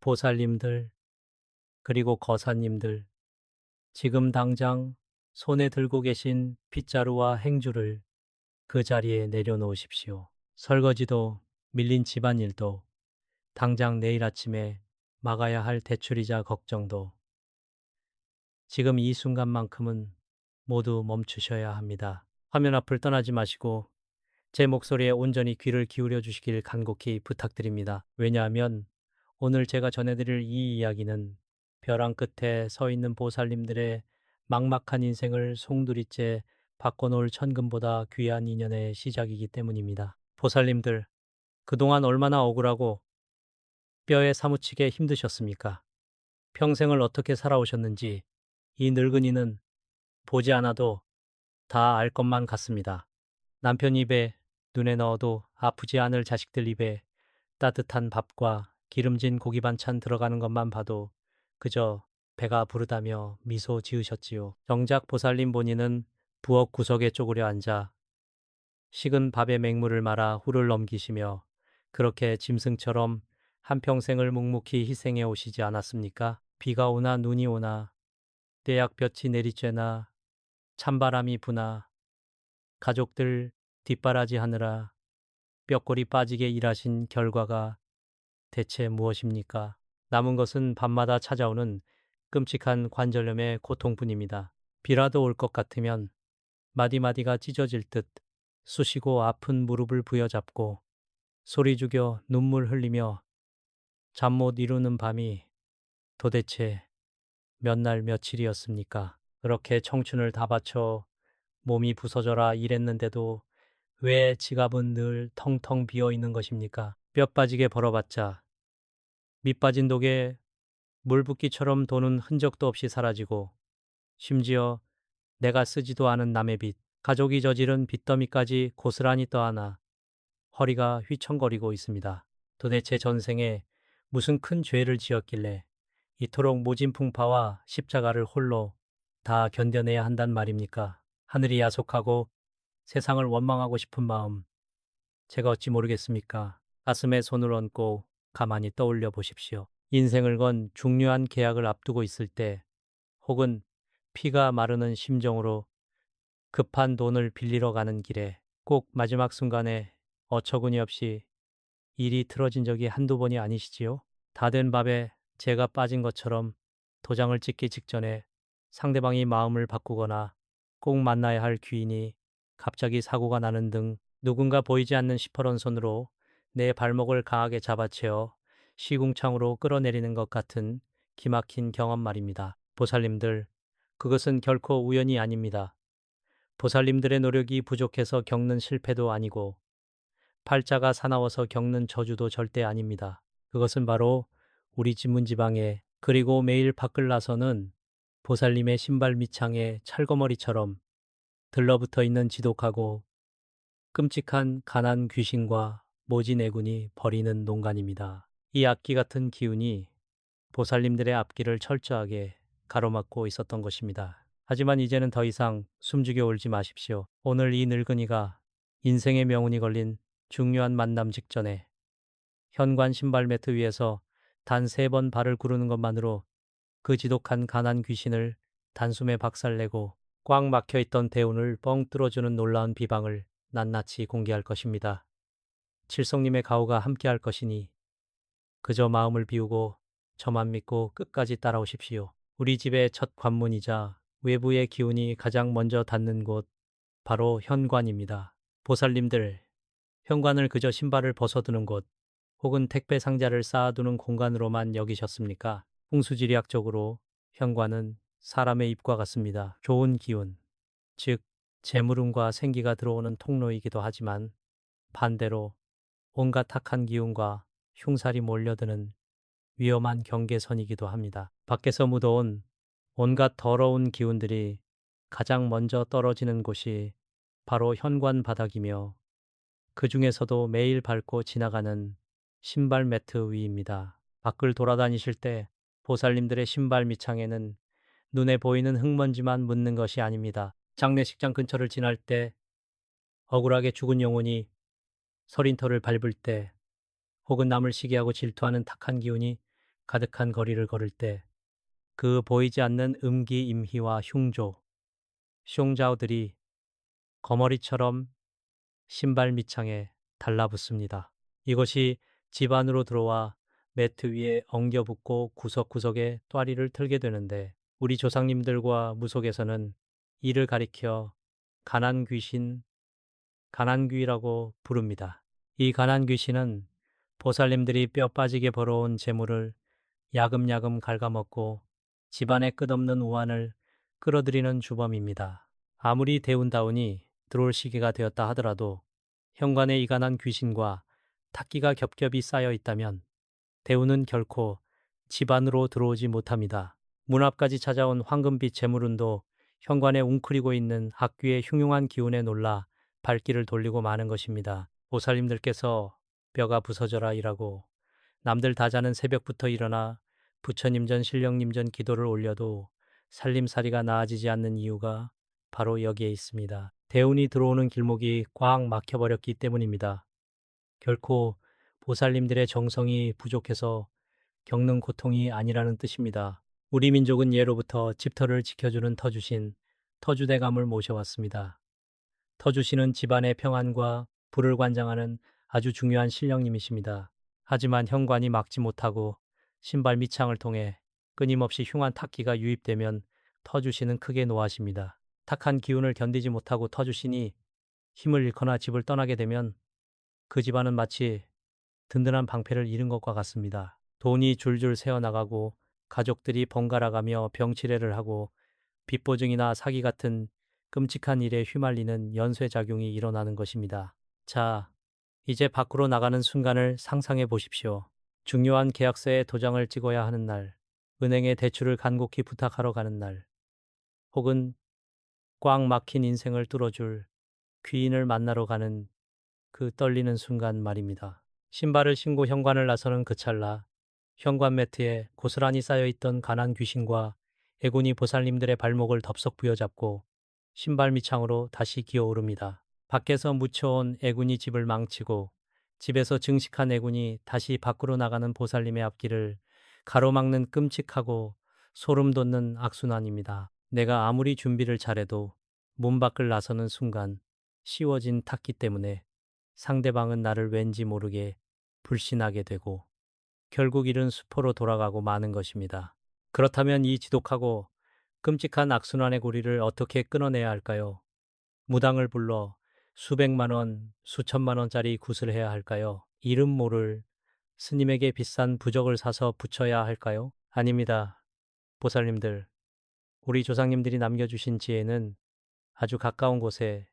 보살님들, 그리고 거사님들, 지금 당장 손에 들고 계신 빗자루와 행주를 그 자리에 내려놓으십시오. 설거지도 밀린 집안일도 당장 내일 아침에 막아야 할 대출이자 걱정도 지금 이 순간만큼은 모두 멈추셔야 합니다. 화면 앞을 떠나지 마시고 제 목소리에 온전히 귀를 기울여 주시길 간곡히 부탁드립니다. 왜냐하면 오늘 제가 전해드릴 이 이야기는 벼랑 끝에 서 있는 보살님들의 막막한 인생을 송두리째 바꿔놓을 천금보다 귀한 인연의 시작이기 때문입니다. 보살님들, 그동안 얼마나 억울하고 뼈에 사무치게 힘드셨습니까? 평생을 어떻게 살아오셨는지 이 늙은이는 보지 않아도 다 알 것만 같습니다. 남편 입에 눈에 넣어도 아프지 않을 자식들 입에 따뜻한 밥과 기름진 고기 반찬 들어가는 것만 봐도 그저 배가 부르다며 미소 지으셨지요. 정작 보살님 본인은 부엌 구석에 쪼그려 앉아 식은 밥에 맹물을 말아 후를 넘기시며 그렇게 짐승처럼 한평생을 묵묵히 희생해 오시지 않았습니까? 비가 오나 눈이 오나 떼약볕이 내리쬐나 찬바람이 부나 가족들 뒷바라지 하느라 뼈골이 빠지게 일하신 결과가 대체 무엇입니까? 남은 것은 밤마다 찾아오는 끔찍한 관절염의 고통뿐입니다. 비라도 올 것 같으면 마디마디가 찢어질 듯 쑤시고 아픈 무릎을 부여잡고 소리 죽여 눈물 흘리며 잠 못 이루는 밤이 도대체 몇 날 며칠이었습니까? 그렇게 청춘을 다 바쳐 몸이 부서져라 일했는데도 왜 지갑은 늘 텅텅 비어 있는 것입니까? 뼈 빠지게 벌어봤자 밑 빠진 독에 물 붓기처럼 도는 흔적도 없이 사라지고 심지어 내가 쓰지도 않은 남의 빚, 가족이 저지른 빚더미까지 고스란히 떠안아 허리가 휘청거리고 있습니다. 도대체 전생에 무슨 큰 죄를 지었길래 이토록 모진 풍파와 십자가를 홀로 다 견뎌내야 한단 말입니까? 하늘이 야속하고 세상을 원망하고 싶은 마음, 제가 어찌 모르겠습니까? 가슴에 손을 얹고 가만히 떠올려 보십시오. 인생을 건 중요한 계약을 앞두고 있을 때, 혹은 피가 마르는 심정으로 급한 돈을 빌리러 가는 길에 꼭 마지막 순간에 어처구니 없이 일이 틀어진 적이 한두 번이 아니시지요? 다 된 밥에 제가 빠진 것처럼 도장을 찍기 직전에 상대방이 마음을 바꾸거나 꼭 만나야 할 귀인이 갑자기 사고가 나는 등 누군가 보이지 않는 시퍼런 손으로 내 발목을 강하게 잡아채어 시궁창으로 끌어내리는 것 같은 기막힌 경험 말입니다. 보살님들, 그것은 결코 우연이 아닙니다. 보살님들의 노력이 부족해서 겪는 실패도 아니고 팔자가 사나워서 겪는 저주도 절대 아닙니다. 그것은 바로 우리 지문지방에 그리고 매일 밖을 나서는 보살님의 신발 밑창에 찰거머리처럼 들러붙어 있는 지독하고 끔찍한 가난 귀신과 모지내군이 벌이는 농간입니다. 이 악기 같은 기운이 보살님들의 앞길을 철저하게 가로막고 있었던 것입니다. 하지만 이제는 더 이상 숨죽여 울지 마십시오. 오늘 이 늙은이가 인생의 명운이 걸린 중요한 만남 직전에 현관 신발 매트 위에서 단 3번 발을 구르는 것만으로 그 지독한 가난 귀신을 단숨에 박살내고 꽉 막혀있던 대운을 뻥 뚫어주는 놀라운 비방을 낱낱이 공개할 것입니다. 칠성님의 가호가 함께할 것이니 그저 마음을 비우고 저만 믿고 끝까지 따라오십시오. 우리 집의 첫 관문이자 외부의 기운이 가장 먼저 닿는 곳, 바로 현관입니다. 보살님들, 현관을 그저 신발을 벗어두는 곳, 혹은 택배 상자를 쌓아두는 공간으로만 여기셨습니까? 풍수지리학적으로 현관은 사람의 입과 같습니다. 좋은 기운, 즉 재물운과 생기가 들어오는 통로이기도 하지만 반대로 온갖 탁한 기운과 흉살이 몰려드는 위험한 경계선이기도 합니다. 밖에서 묻어온 온갖 더러운 기운들이 가장 먼저 떨어지는 곳이 바로 현관 바닥이며 그 중에서도 매일 밟고 지나가는 신발 매트 위입니다. 밖을 돌아다니실 때 보살님들의 신발 밑창에는 눈에 보이는 흙먼지만 묻는 것이 아닙니다. 장례식장 근처를 지날 때, 억울하게 죽은 영혼이 서린터를 밟을 때, 혹은 남을 시기하고 질투하는 탁한 기운이 가득한 거리를 걸을 때 그 보이지 않는 음기임희와 흉조, 숑자오들이 거머리처럼 신발 밑창에 달라붙습니다. 이것이 집 안으로 들어와 매트 위에 엉겨붙고 구석구석에 또아리를 틀게 되는데 우리 조상님들과 무속에서는 이를 가리켜 가난 귀신, 가난귀라고 부릅니다. 이 가난귀신은 보살님들이 뼈 빠지게 벌어온 재물을 야금야금 갉아먹고 집안의 끝없는 우환을 끌어들이는 주범입니다. 아무리 대운다운이 들어올 시기가 되었다 하더라도 현관에 이 가난 귀신과 탁기가 겹겹이 쌓여 있다면 대운은 결코 집 안으로 들어오지 못합니다. 문 앞까지 찾아온 황금빛 재물운도 현관에 웅크리고 있는 악귀의 흉흉한 기운에 놀라 발길을 돌리고 마는 것입니다. 보살님들께서 뼈가 부서져라 이라고 남들 다 자는 새벽부터 일어나 부처님 전 신령님 전 기도를 올려도 살림살이가 나아지지 않는 이유가 바로 여기에 있습니다. 대운이 들어오는 길목이 꽉 막혀버렸기 때문입니다. 결코 보살님들의 정성이 부족해서 겪는 고통이 아니라는 뜻입니다. 우리 민족은 예로부터 집터를 지켜주는 터주신 터주대감을 모셔왔습니다. 터주신은 집안의 평안과 불을 관장하는 아주 중요한 신령님이십니다. 하지만 현관이 막지 못하고 신발 밑창을 통해 끊임없이 흉한 탁기가 유입되면 터주신은 크게 노하십니다. 탁한 기운을 견디지 못하고 터주신이 힘을 잃거나 집을 떠나게 되면 그 집안은 마치 든든한 방패를 잃은 것과 같습니다. 돈이 줄줄 새어나가고 가족들이 번갈아가며 병치레를 하고 빚보증이나 사기 같은 끔찍한 일에 휘말리는 연쇄작용이 일어나는 것입니다. 자, 이제 밖으로 나가는 순간을 상상해 보십시오. 중요한 계약서에 도장을 찍어야 하는 날, 은행에 대출을 간곡히 부탁하러 가는 날, 혹은 꽉 막힌 인생을 뚫어줄 귀인을 만나러 가는 그 떨리는 순간 말입니다. 신발을 신고 현관을 나서는 그 찰나 현관 매트에 고스란히 쌓여있던 가난 귀신과 애군이 보살님들의 발목을 덥석 부여잡고 신발 밑창으로 다시 기어오릅니다. 밖에서 묻혀온 애군이 집을 망치고 집에서 증식한 애군이 다시 밖으로 나가는 보살님의 앞길을 가로막는 끔찍하고 소름 돋는 악순환입니다. 내가 아무리 준비를 잘해도 문 밖을 나서는 순간 씌워진 탁기 때문에 상대방은 나를 왠지 모르게 불신하게 되고 결국 일은 수포로 돌아가고 마는 것입니다. 그렇다면 이 지독하고 끔찍한 악순환의 고리를 어떻게 끊어내야 할까요? 무당을 불러 수백만 원, 수천만 원짜리 굿을 해야 할까요? 이름 모를 스님에게 비싼 부적을 사서 붙여야 할까요? 아닙니다. 보살님들, 우리 조상님들이 남겨주신 지혜는 아주 가까운 곳에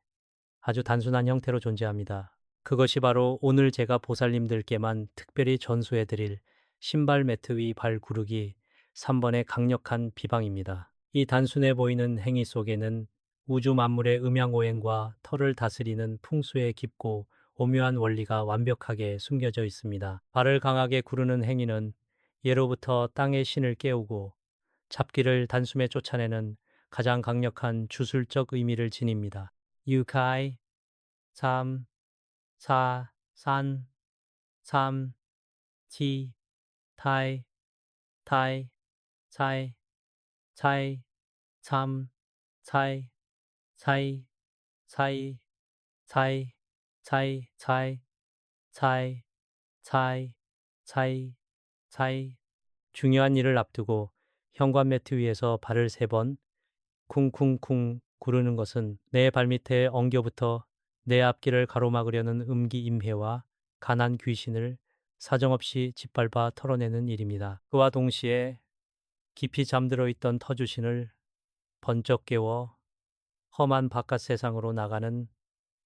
아주 단순한 형태로 존재합니다. 그것이 바로 오늘 제가 보살님들께만 특별히 전수해드릴 신발 매트 위 발 구르기 3번의 강력한 비방입니다. 이 단순해 보이는 행위 속에는 우주 만물의 음양오행과 터를 다스리는 풍수의 깊고 오묘한 원리가 완벽하게 숨겨져 있습니다. 발을 강하게 구르는 행위는 예로부터 땅의 신을 깨우고 잡기를 단숨에 쫓아내는 가장 강력한 주술적 의미를 지닙니다. 유카이 3, 4, 산, 3, 티, 타이, 타이, 차이, 차이, 참, 차이, 차이, 차이, 차이, 차이, 차이, 차이, 차이, 차이, 차이. 중요한 일을 앞두고 현관 매트 위에서 발을 3번 쿵쿵쿵 구르는 것은 내 발밑에 엉겨붙어 내 앞길을 가로막으려는 음기임해와 가난 귀신을 사정없이 짓밟아 털어내는 일입니다. 그와 동시에 깊이 잠들어 있던 터주신을 번쩍 깨워 험한 바깥 세상으로 나가는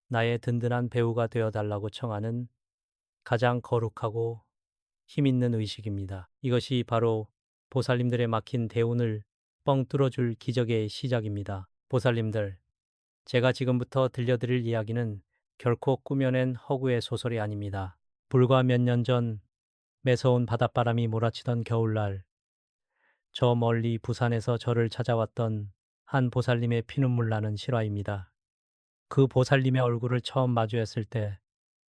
나의 든든한 배우가 되어 달라고 청하는 가장 거룩하고 힘있는 의식입니다. 이것이 바로 보살님들의 막힌 대운을 뻥 뚫어줄 기적의 시작입니다. 보살님들, 제가 지금부터 들려드릴 이야기는 결코 꾸며낸 허구의 소설이 아닙니다. 불과 몇 년 전 매서운 바닷바람이 몰아치던 겨울날, 저 멀리 부산에서 저를 찾아왔던 한 보살님의 피눈물 나는 실화입니다. 그 보살님의 얼굴을 처음 마주했을 때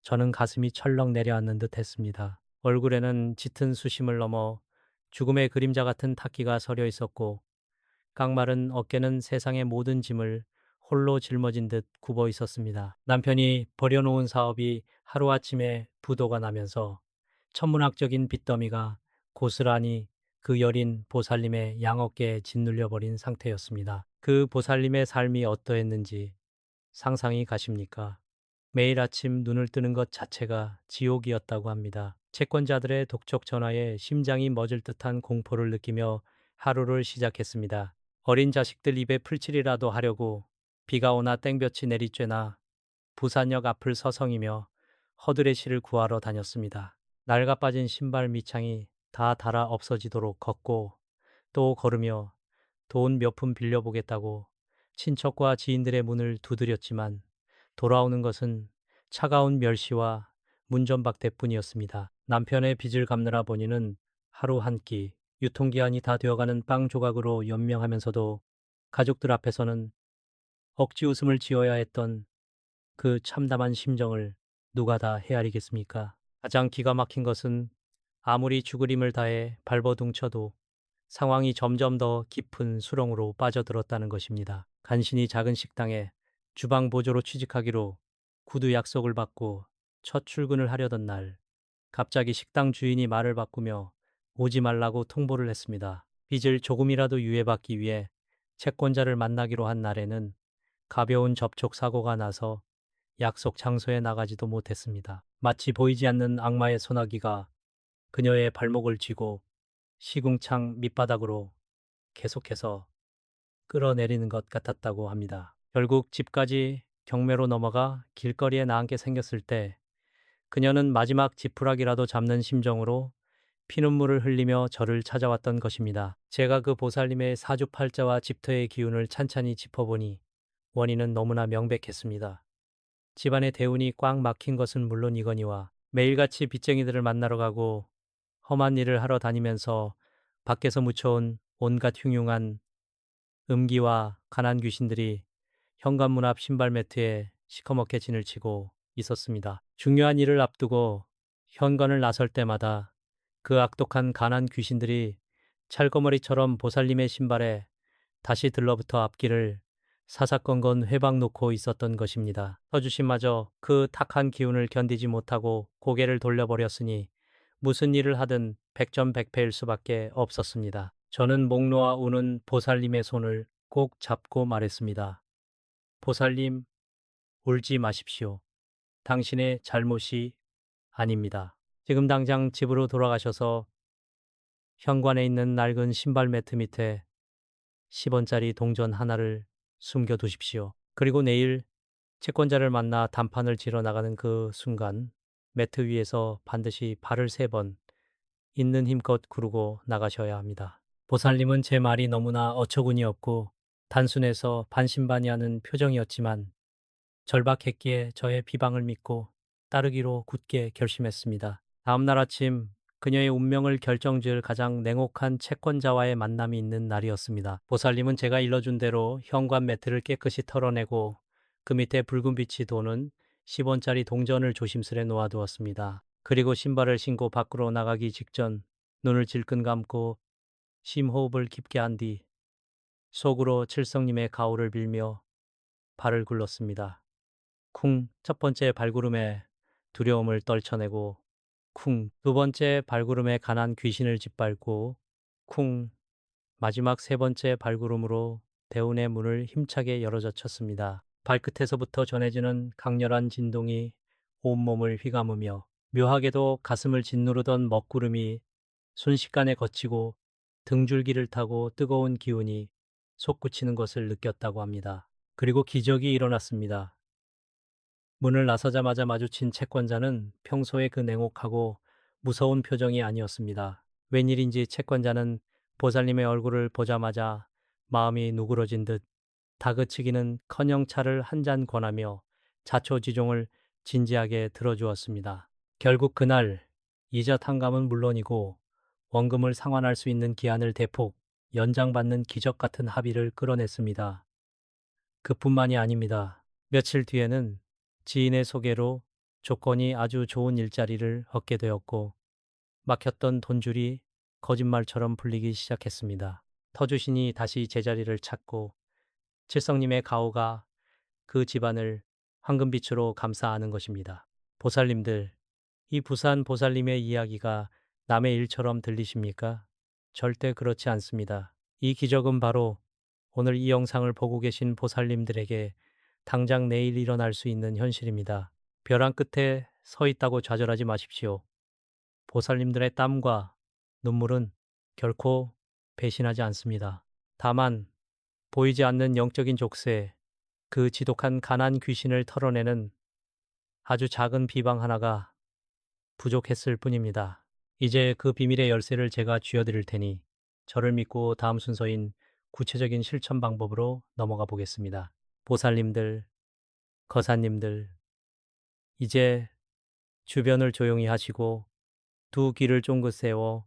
저는 가슴이 철렁 내려앉는 듯 했습니다. 얼굴에는 짙은 수심을 넘어 죽음의 그림자 같은 타키가 서려 있었고 깡마른 어깨는 세상의 모든 짐을 홀로 짊어진 듯 굽어 있었습니다. 남편이 버려놓은 사업이 하루아침에 부도가 나면서 천문학적인 빚더미가 고스란히 그 여린 보살님의 양어깨에 짓눌려 버린 상태였습니다. 그 보살님의 삶이 어떠했는지 상상이 가십니까? 매일 아침 눈을 뜨는 것 자체가 지옥이었다고 합니다. 채권자들의 독촉 전화에 심장이 멎을 듯한 공포를 느끼며 하루를 시작했습니다. 어린 자식들 입에 풀칠이라도 하려고 비가 오나 땡볕이 내리쬐나 부산역 앞을 서성이며 허드레시를 구하러 다녔습니다. 낡아 빠진 신발 밑창이 다 닳아 없어지도록 걷고 또 걸으며 돈 몇 푼 빌려보겠다고 친척과 지인들의 문을 두드렸지만 돌아오는 것은 차가운 멸시와 문전박대뿐이었습니다. 남편의 빚을 갚느라 본인은 하루 한 끼, 유통기한이 다 되어가는 빵 조각으로 연명하면서도 가족들 앞에서는 억지 웃음을 지어야 했던 그 참담한 심정을 누가 다 헤아리겠습니까? 가장 기가 막힌 것은 아무리 죽을 힘을 다해 발버둥쳐도 상황이 점점 더 깊은 수렁으로 빠져들었다는 것입니다. 간신히 작은 식당에 주방 보조로 취직하기로 구두 약속을 받고 첫 출근을 하려던 날, 갑자기 식당 주인이 말을 바꾸며 오지 말라고 통보를 했습니다. 빚을 조금이라도 유예받기 위해 채권자를 만나기로 한 날에는 가벼운 접촉 사고가 나서 약속 장소에 나가지도 못했습니다. 마치 보이지 않는 악마의 소나기가 그녀의 발목을 쥐고 시궁창 밑바닥으로 계속해서 끌어내리는 것 같았다고 합니다. 결국 집까지 경매로 넘어가 길거리에 나앉게 생겼을 때 그녀는 마지막 지푸라기라도 잡는 심정으로 피눈물을 흘리며 저를 찾아왔던 것입니다. 제가 그 보살님의 사주팔자와 집터의 기운을 찬찬히 짚어보니 원인은 너무나 명백했습니다. 집안의 대운이 꽉 막힌 것은 물론이거니와 매일같이 빚쟁이들을 만나러 가고 험한 일을 하러 다니면서 밖에서 묻혀온 온갖 흉흉한 음기와 가난 귀신들이 현관문 앞 신발 매트에 시커멓게 진을 치고 있었습니다. 중요한 일을 앞두고 현관을 나설 때마다 그 악독한 가난 귀신들이 찰거머리처럼 보살님의 신발에 다시 들러붙어 앞길을 사사건건 회방 놓고 있었던 것입니다. 서주신마저 그 탁한 기운을 견디지 못하고 고개를 돌려버렸으니 무슨 일을 하든 백전백패일 수밖에 없었습니다. 저는 목 놓아 우는 보살님의 손을 꼭 잡고 말했습니다. 보살님, 울지 마십시오. 당신의 잘못이 아닙니다. 지금 당장 집으로 돌아가셔서 현관에 있는 낡은 신발 매트 밑에 10원짜리 동전 하나를 숨겨두십시오. 그리고 내일 채권자를 만나 단판을 지러 나가는 그 순간 매트 위에서 반드시 발을 3번 있는 힘껏 구르고 나가셔야 합니다. 보살님은 제 말이 너무나 어처구니 없고 단순해서 반신반의하는 표정이었지만 절박했기에 저의 비방을 믿고 따르기로 굳게 결심했습니다. 다음 날 아침 그녀의 운명을 결정지을 가장 냉혹한 채권자와의 만남이 있는 날이었습니다. 보살님은 제가 일러준 대로 현관 매트를 깨끗이 털어내고 그 밑에 붉은 빛이 도는 10원짜리 동전을 조심스레 놓아두었습니다. 그리고 신발을 신고 밖으로 나가기 직전 눈을 질끈 감고 심호흡을 깊게 한 뒤 속으로 칠성님의 가호를 빌며 발을 굴렀습니다. 쿵, 첫 번째 발구름에 두려움을 떨쳐내고 쿵, 두 번째 발구름에 가난 귀신을 짓밟고 쿵, 마지막 3번째 발구름으로 대운의 문을 힘차게 열어젖혔습니다. 발끝에서부터 전해지는 강렬한 진동이 온몸을 휘감으며 묘하게도 가슴을 짓누르던 먹구름이 순식간에 거치고 등줄기를 타고 뜨거운 기운이 솟구치는 것을 느꼈다고 합니다. 그리고 기적이 일어났습니다. 문을 나서자마자 마주친 채권자는 평소의 그 냉혹하고 무서운 표정이 아니었습니다. 웬일인지 채권자는 보살님의 얼굴을 보자마자 마음이 누그러진 듯 다그치기는커녕 차를 한 잔 권하며 자초지종을 진지하게 들어주었습니다. 결국 그날 이자 탕감은 물론이고 원금을 상환할 수 있는 기한을 대폭 연장받는 기적 같은 합의를 끌어냈습니다. 그뿐만이 아닙니다. 며칠 뒤에는 지인의 소개로 조건이 아주 좋은 일자리를 얻게 되었고 막혔던 돈줄이 거짓말처럼 불리기 시작했습니다. 터주신이 다시 제자리를 찾고 칠성님의 가오가 그 집안을 황금빛으로 감싸 안은 것입니다. 보살님들, 이 부산 보살님의 이야기가 남의 일처럼 들리십니까? 절대 그렇지 않습니다. 이 기적은 바로 오늘 이 영상을 보고 계신 보살님들에게 당장 내일 일어날 수 있는 현실입니다. 벼랑 끝에 서 있다고 좌절하지 마십시오. 보살님들의 땀과 눈물은 결코 배신하지 않습니다. 다만 보이지 않는 영적인 족쇄, 그 지독한 가난 귀신을 털어내는 아주 작은 비방 하나가 부족했을 뿐입니다. 이제 그 비밀의 열쇠를 제가 쥐어드릴 테니 저를 믿고 다음 순서인 구체적인 실천 방법으로 넘어가 보겠습니다. 보살님들, 거사님들, 이제 주변을 조용히 하시고 두 귀를 쫑긋 세워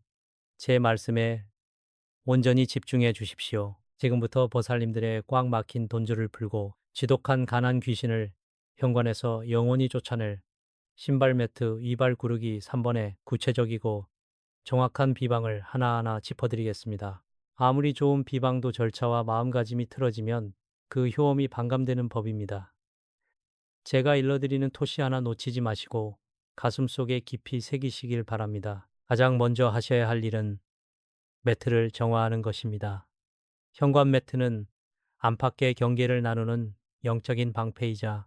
제 말씀에 온전히 집중해 주십시오. 지금부터 보살님들의 꽉 막힌 돈줄을 풀고 지독한 가난 귀신을 현관에서 영원히 쫓아낼 신발 매트 이발 구르기 3번의 구체적이고 정확한 비방을 하나하나 짚어드리겠습니다. 아무리 좋은 비방도 절차와 마음가짐이 틀어지면 그 효험이 반감되는 법입니다. 제가 일러드리는 토시 하나 놓치지 마시고 가슴속에 깊이 새기시길 바랍니다. 가장 먼저 하셔야 할 일은 매트를 정화하는 것입니다. 현관 매트는 안팎의 경계를 나누는 영적인 방패이자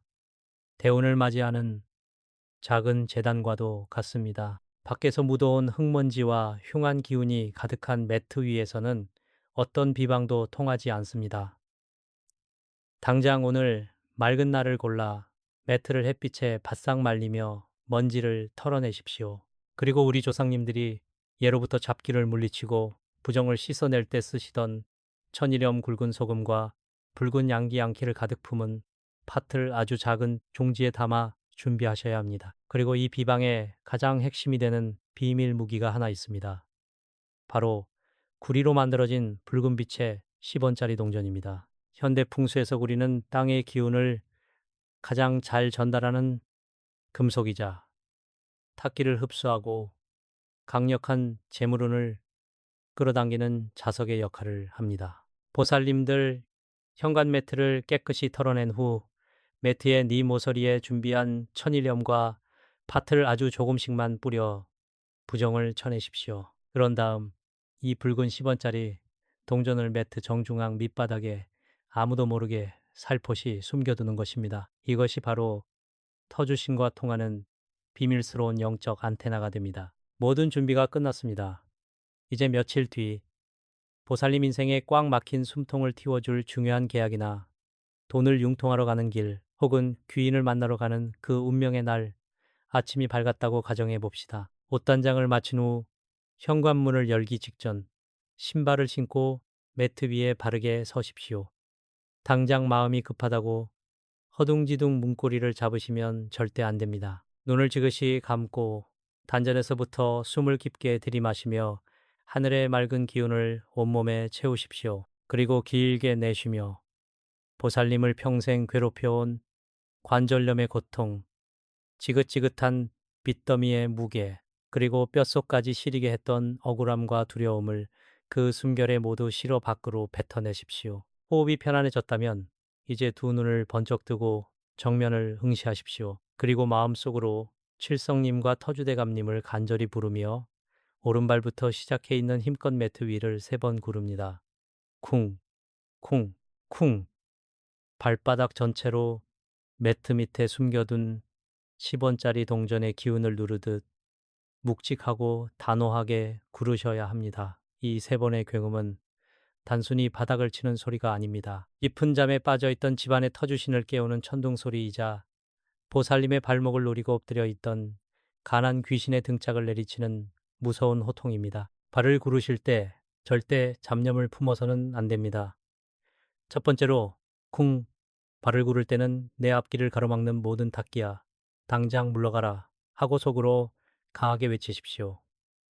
대운을 맞이하는 작은 재단과도 같습니다. 밖에서 묻어온 흙먼지와 흉한 기운이 가득한 매트 위에서는 어떤 비방도 통하지 않습니다. 당장 오늘 맑은 날을 골라 매트를 햇빛에 바싹 말리며 먼지를 털어내십시오. 그리고 우리 조상님들이 예로부터 잡기를 물리치고 부정을 씻어낼 때 쓰시던 천일염 굵은 소금과 붉은 양기 양키를 가득 품은 팥을 아주 작은 종지에 담아 준비하셔야 합니다. 그리고 이 비방의 가장 핵심이 되는 비밀 무기가 하나 있습니다. 바로 구리로 만들어진 붉은 빛의 10원짜리 동전입니다. 현대 풍수에서 구리는 땅의 기운을 가장 잘 전달하는 금속이자 탁기를 흡수하고 강력한 재물운을 끌어당기는 자석의 역할을 합니다. 보살님들, 현관 매트를 깨끗이 털어낸 후 매트의 네 모서리에 준비한 천일염과 팥을 아주 조금씩만 뿌려 부정을 쳐내십시오. 그런 다음 이 붉은 10원짜리 동전을 매트 정중앙 밑바닥에 아무도 모르게 살포시 숨겨두는 것입니다. 이것이 바로 터주신과 통하는 비밀스러운 영적 안테나가 됩니다. 모든 준비가 끝났습니다. 이제 며칠 뒤 보살님 인생에 꽉 막힌 숨통을 틔워줄 중요한 계약이나 돈을 융통하러 가는 길 혹은 귀인을 만나러 가는 그 운명의 날 아침이 밝았다고 가정해 봅시다. 옷단장을 마친 후 현관문을 열기 직전 신발을 신고 매트 위에 바르게 서십시오. 당장 마음이 급하다고 허둥지둥 문고리를 잡으시면 절대 안 됩니다. 눈을 지그시 감고 단전에서부터 숨을 깊게 들이마시며 하늘의 맑은 기운을 온몸에 채우십시오. 그리고 길게 내쉬며 보살님을 평생 괴롭혀온 관절염의 고통, 지긋지긋한 빚더미의 무게, 그리고 뼛속까지 시리게 했던 억울함과 두려움을 그 숨결에 모두 실어 밖으로 뱉어내십시오. 호흡이 편안해졌다면 이제 두 눈을 번쩍 뜨고 정면을 응시하십시오. 그리고 마음속으로 칠성님과 터주대감님을 간절히 부르며 오른발부터 시작해 있는 힘껏 매트 위를 3번 구릅니다. 쿵, 쿵, 쿵. 발바닥 전체로 매트 밑에 숨겨둔 10원짜리 동전의 기운을 누르듯 묵직하고 단호하게 구르셔야 합니다. 이 3번의 굉음은 단순히 바닥을 치는 소리가 아닙니다. 깊은 잠에 빠져있던 집안의 터주신을 깨우는 천둥소리이자 보살님의 발목을 노리고 엎드려 있던 가난 귀신의 등짝을 내리치는 무서운 호통입니다. 발을 구르실 때 절대 잡념을 품어서는 안 됩니다. 첫 번째로 쿵, 발을 구를 때는 내 앞길을 가로막는 모든 탁기야 당장 물러가라 하고 속으로 강하게 외치십시오.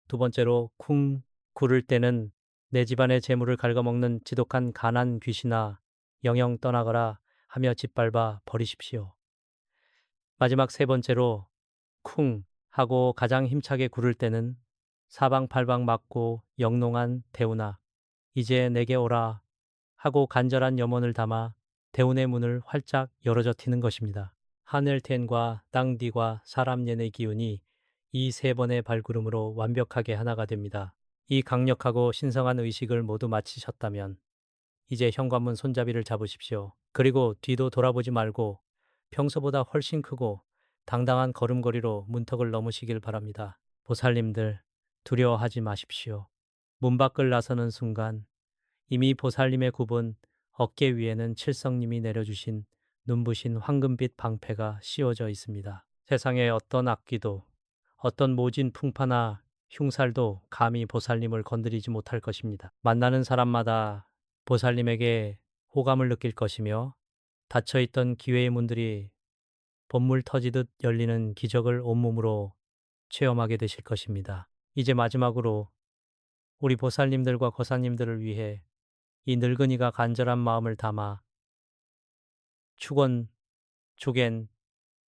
두 번째로 쿵 구를 때는 내 집안의 재물을 갉아먹는 지독한 가난 귀신아 영영 떠나거라 하며 짓밟아 버리십시오. 마지막 3번째로 쿵 하고 가장 힘차게 구를 때는 사방팔방 막고 영롱한 대운아, 이제 내게 오라 하고 간절한 염원을 담아 대운의 문을 활짝 열어져 티는 것입니다. 하늘텐과 땅디과 사람년의 기운이 이 세 번의 발걸음으로 완벽하게 하나가 됩니다. 이 강력하고 신성한 의식을 모두 마치셨다면 이제 현관문 손잡이를 잡으십시오. 그리고 뒤도 돌아보지 말고 평소보다 훨씬 크고 당당한 걸음걸이로 문턱을 넘으시길 바랍니다. 보살님들, 두려워하지 마십시오. 문 밖을 나서는 순간 이미 보살님의 굽은 어깨 위에는 칠성님이 내려주신 눈부신 황금빛 방패가 씌워져 있습니다. 세상에 어떤 악기도, 어떤 모진 풍파나 흉살도 감히 보살님을 건드리지 못할 것입니다. 만나는 사람마다 보살님에게 호감을 느낄 것이며 닫혀있던 기회의 문들이 본물 터지듯 열리는 기적을 온몸으로 체험하게 되실 것입니다. 이제 마지막으로 우리 보살님들과 거사님들을 위해 이 늙은이가 간절한 마음을 담아 축원, 축엔을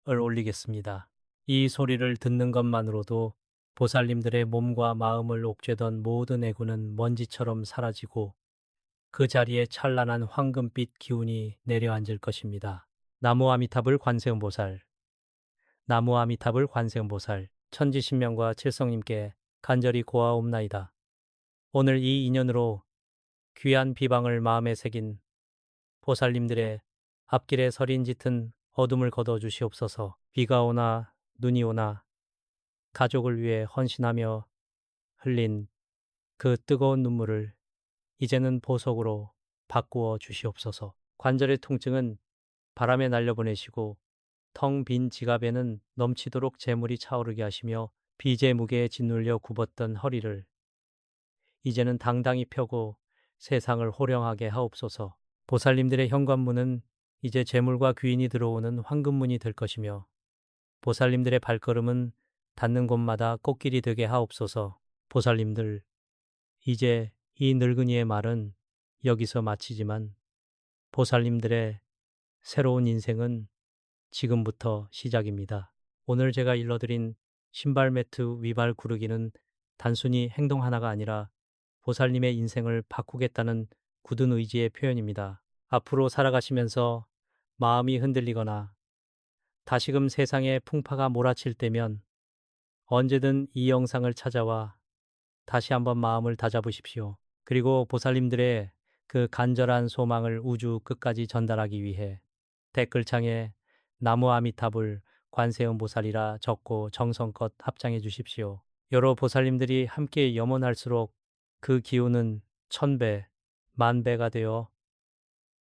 올리겠습니다. 이 소리를 듣는 것만으로도 보살님들의 몸과 마음을 옥죄던 모든 애구는 먼지처럼 사라지고 그 자리에 찬란한 황금빛 기운이 내려앉을 것입니다. 나무 아미타불 관세음보살, 나무 아미타불 관세음보살, 천지신명과 칠성님께 간절히 고하옵나이다. 오늘 이 인연으로 귀한 비방을 마음에 새긴 보살님들의 앞길에 서린 짙은 어둠을 걷어 주시옵소서. 비가 오나 눈이 오나 가족을 위해 헌신하며 흘린 그 뜨거운 눈물을 이제는 보석으로 바꾸어 주시옵소서. 관절의 통증은 바람에 날려보내시고 텅 빈 지갑에는 넘치도록 재물이 차오르게 하시며 빚의 무게에 짓눌려 굽었던 허리를 이제는 당당히 펴고 세상을 호령하게 하옵소서. 보살님들의 현관문은 이제 재물과 귀인이 들어오는 황금문이 될 것이며 보살님들의 발걸음은 닿는 곳마다 꽃길이 되게 하옵소서. 보살님들, 이제 이 늙은이의 말은 여기서 마치지만 보살님들의 새로운 인생은 지금부터 시작입니다. 오늘 제가 일러드린 신발 매트 위발 구르기는 단순히 행동 하나가 아니라 보살님의 인생을 바꾸겠다는 굳은 의지의 표현입니다. 앞으로 살아가시면서 마음이 흔들리거나 다시금 세상에 풍파가 몰아칠 때면 언제든 이 영상을 찾아와 다시 한번 마음을 다잡으십시오. 그리고 보살님들의 그 간절한 소망을 우주 끝까지 전달하기 위해 댓글창에 나무 아미타불 관세음 보살이라 적고 정성껏 합장해 주십시오. 여러 보살님들이 함께 염원할수록 그 기운은 천배, 만배가 되어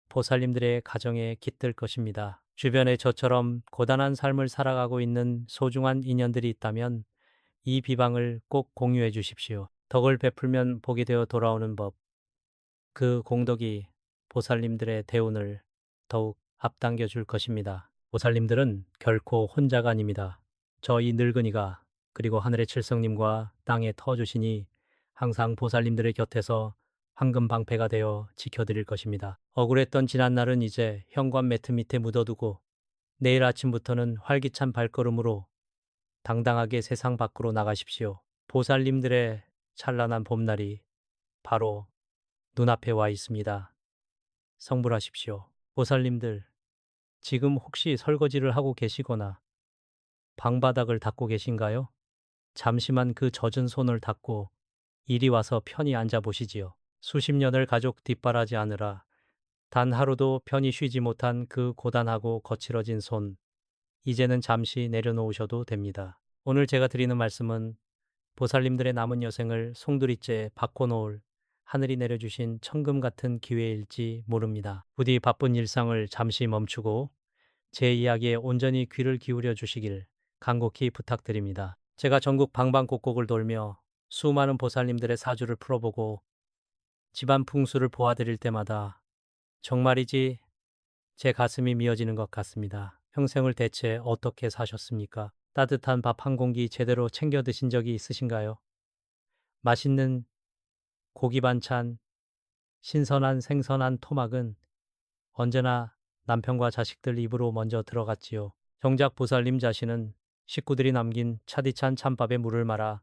보살님들의 가정에 깃들 것입니다. 주변에 저처럼 고단한 삶을 살아가고 있는 소중한 인연들이 있다면 이 비방을 꼭 공유해 주십시오. 덕을 베풀면 복이 되어 돌아오는 법. 그 공덕이 보살님들의 대운을 더욱 앞당겨 줄 것입니다. 보살님들은 결코 혼자가 아닙니다. 저 이 늙은이가 그리고 하늘의 칠성님과 땅의 터주신이 항상 보살님들의 곁에서 황금 방패가 되어 지켜드릴 것입니다. 억울했던 지난날은 이제 현관 매트 밑에 묻어두고 내일 아침부터는 활기찬 발걸음으로 당당하게 세상 밖으로 나가십시오. 보살님들의 찬란한 봄날이 바로 눈앞에 와 있습니다. 성불하십시오. 보살님들, 지금 혹시 설거지를 하고 계시거나 방바닥을 닦고 계신가요? 잠시만 그 젖은 손을 닦고 이리 와서 편히 앉아 보시지요. 수십 년을 가족 뒷바라지 하느라 단 하루도 편히 쉬지 못한 그 고단하고 거칠어진 손, 이제는 잠시 내려놓으셔도 됩니다. 오늘 제가 드리는 말씀은 보살님들의 남은 여생을 송두리째 바꿔놓을 하늘이 내려주신 천금 같은 기회일지 모릅니다. 부디 바쁜 일상을 잠시 멈추고 제 이야기에 온전히 귀를 기울여 주시길 간곡히 부탁드립니다. 제가 전국 방방곡곡을 돌며 수많은 보살님들의 사주를 풀어보고 집안 풍수를 보아드릴 때마다 정말이지 제 가슴이 미어지는 것 같습니다. 평생을 대체 어떻게 사셨습니까? 따뜻한 밥 한 공기 제대로 챙겨 드신 적이 있으신가요? 맛있는 고기 반찬, 신선한 생선한 토막은 언제나 남편과 자식들 입으로 먼저 들어갔지요. 정작 보살님 자신은 식구들이 남긴 차디찬 찬밥에 물을 말아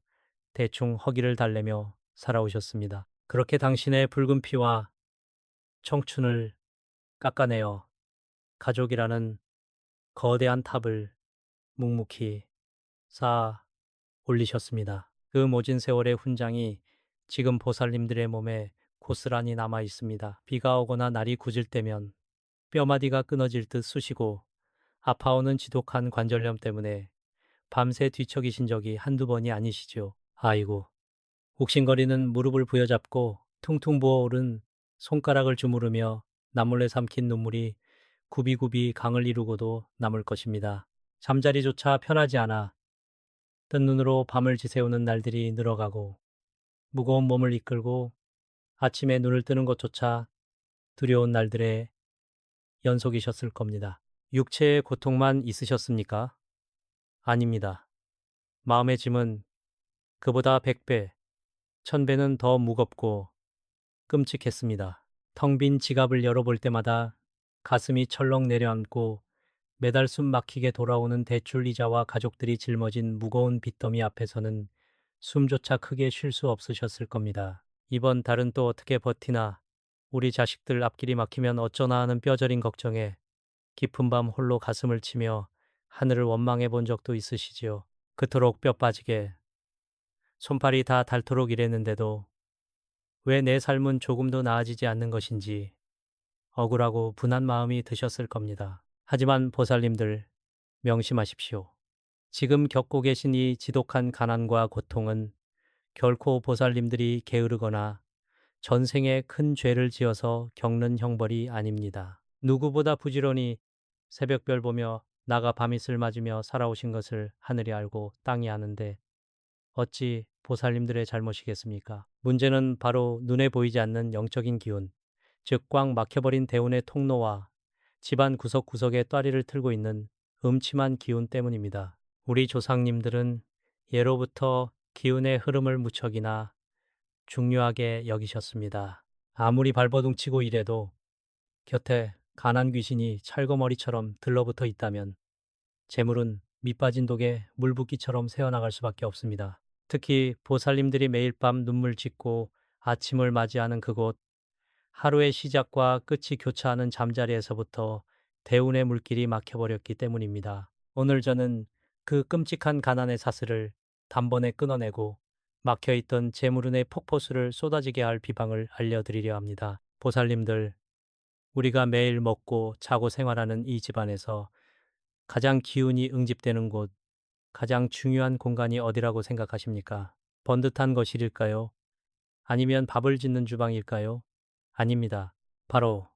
대충 허기를 달래며 살아오셨습니다. 그렇게 당신의 붉은 피와 청춘을 깎아내어 가족이라는 거대한 탑을 묵묵히 쌓아 올리셨습니다. 그 모진 세월의 훈장이 지금 보살님들의 몸에 고스란히 남아 있습니다. 비가 오거나 날이 굳을 때면 뼈마디가 끊어질 듯 쑤시고 아파오는 지독한 관절염 때문에 밤새 뒤척이신 적이 한두 번이 아니시죠. 아이고. 욱신거리는 무릎을 부여잡고 퉁퉁 부어오른 손가락을 주무르며 남몰래 삼킨 눈물이 굽이굽이 강을 이루고도 남을 것입니다. 잠자리조차 편하지 않아 뜬 눈으로 밤을 지새우는 날들이 늘어가고 무거운 몸을 이끌고 아침에 눈을 뜨는 것조차 두려운 날들의 연속이셨을 겁니다. 육체의 고통만 있으셨습니까? 아닙니다. 마음의 짐은 그보다 100배, 1000배는 더 무겁고 끔찍했습니다. 텅 빈 지갑을 열어볼 때마다 가슴이 철렁 내려앉고 매달 숨 막히게 돌아오는 대출 이자와 가족들이 짊어진 무거운 빚더미 앞에서는 숨조차 크게 쉴 수 없으셨을 겁니다. 이번 달은 또 어떻게 버티나, 우리 자식들 앞길이 막히면 어쩌나 하는 뼈저린 걱정에 깊은 밤 홀로 가슴을 치며 하늘을 원망해 본 적도 있으시지요. 그토록 뼈 빠지게 손팔이 다 닳도록 일했는데도 왜 내 삶은 조금도 나아지지 않는 것인지 억울하고 분한 마음이 드셨을 겁니다. 하지만 보살님들, 명심하십시오. 지금 겪고 계신 이 지독한 가난과 고통은 결코 보살님들이 게으르거나 전생에 큰 죄를 지어서 겪는 형벌이 아닙니다. 누구보다 부지런히 새벽별 보며 나가 밤이슬 맞으며 살아오신 것을 하늘이 알고 땅이 아는데 어찌 보살님들의 잘못이겠습니까? 문제는 바로 눈에 보이지 않는 영적인 기운, 즉 꽉 막혀버린 대운의 통로와 집안 구석구석에 따리를 틀고 있는 음침한 기운 때문입니다. 우리 조상님들은 예로부터 기운의 흐름을 무척이나 중요하게 여기셨습니다. 아무리 발버둥치고 이래도 곁에 가난 귀신이 찰거머리처럼 들러붙어 있다면 재물은 밑빠진 독에 물붓기처럼 새어나갈 수밖에 없습니다. 특히 보살님들이 매일 밤 눈물 짓고 아침을 맞이하는 그곳, 하루의 시작과 끝이 교차하는 잠자리에서부터 대운의 물길이 막혀버렸기 때문입니다. 오늘 저는 그 끔찍한 가난의 사슬을 단번에 끊어내고 막혀있던 재물운의 폭포수를 쏟아지게 할 비방을 알려드리려 합니다. 보살님들, 우리가 매일 먹고 자고 생활하는 이 집안에서 가장 기운이 응집되는 곳, 가장 중요한 공간이 어디라고 생각하십니까? 번듯한 거실일까요? 아니면 밥을 짓는 주방일까요? 아닙니다. 바로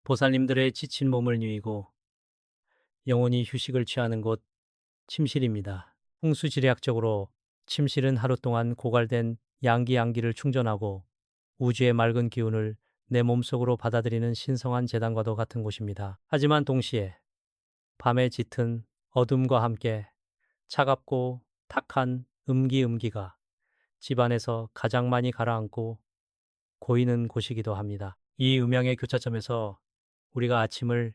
보살님들의 지친 몸을 누이고 영혼이 휴식을 취하는 곳, 침실입니다. 풍수지리학적으로 침실은 하루 동안 고갈된 양기를 충전하고 우주의 맑은 기운을 내 몸속으로 받아들이는 신성한 재단과도 같은 곳입니다. 하지만 동시에 밤의 짙은 어둠과 함께 차갑고 탁한 음기가 집안에서 가장 많이 가라앉고 고이는 곳이기도 합니다. 이 음양의 교차점에서 우리가 아침을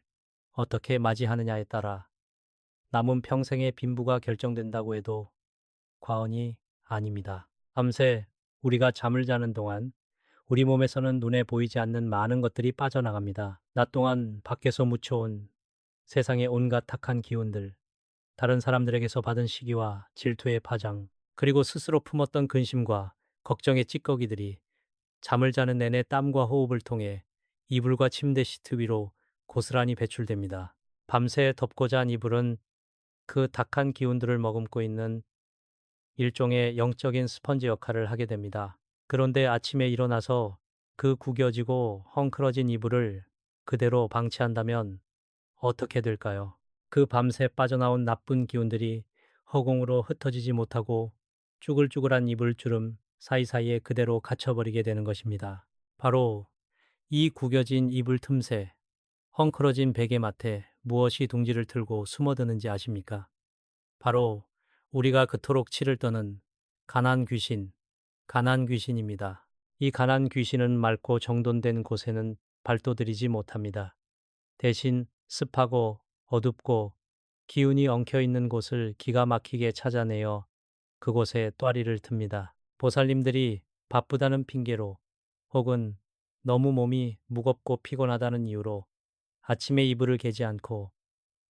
어떻게 맞이하느냐에 따라 남은 평생의 빈부가 결정된다고 해도 과언이 아닙니다. 밤새 우리가 잠을 자는 동안 우리 몸에서는 눈에 보이지 않는 많은 것들이 빠져나갑니다. 낮 동안 밖에서 묻혀온 세상의 온갖 탁한 기운들, 다른 사람들에게서 받은 시기와 질투의 파장, 그리고 스스로 품었던 근심과 걱정의 찌꺼기들이 잠을 자는 내내 땀과 호흡을 통해 이불과 침대 시트 위로 고스란히 배출됩니다. 밤새 덮고 잔 이불은 그 탁한 기운들을 머금고 있는 일종의 영적인 스펀지 역할을 하게 됩니다. 그런데 아침에 일어나서 그 구겨지고 헝클어진 이불을 그대로 방치한다면 어떻게 될까요? 그 밤새 빠져나온 나쁜 기운들이 허공으로 흩어지지 못하고 쭈글쭈글한 이불주름 사이사이에 그대로 갇혀버리게 되는 것입니다. 바로 이 구겨진 이불 틈새, 헝클어진 베개맡에 무엇이 둥지를 틀고 숨어드는지 아십니까? 바로 우리가 그토록 치를 떠는 가난 귀신입니다. 이 가난 귀신은 맑고 정돈된 곳에는 발도들이지 못합니다. 대신 습하고 어둡고 기운이 엉켜 있는 곳을 기가 막히게 찾아내어 그곳에 또아리를 틉니다. 보살님들이 바쁘다는 핑계로 혹은 너무 몸이 무겁고 피곤하다는 이유로 아침에 이불을 개지 않고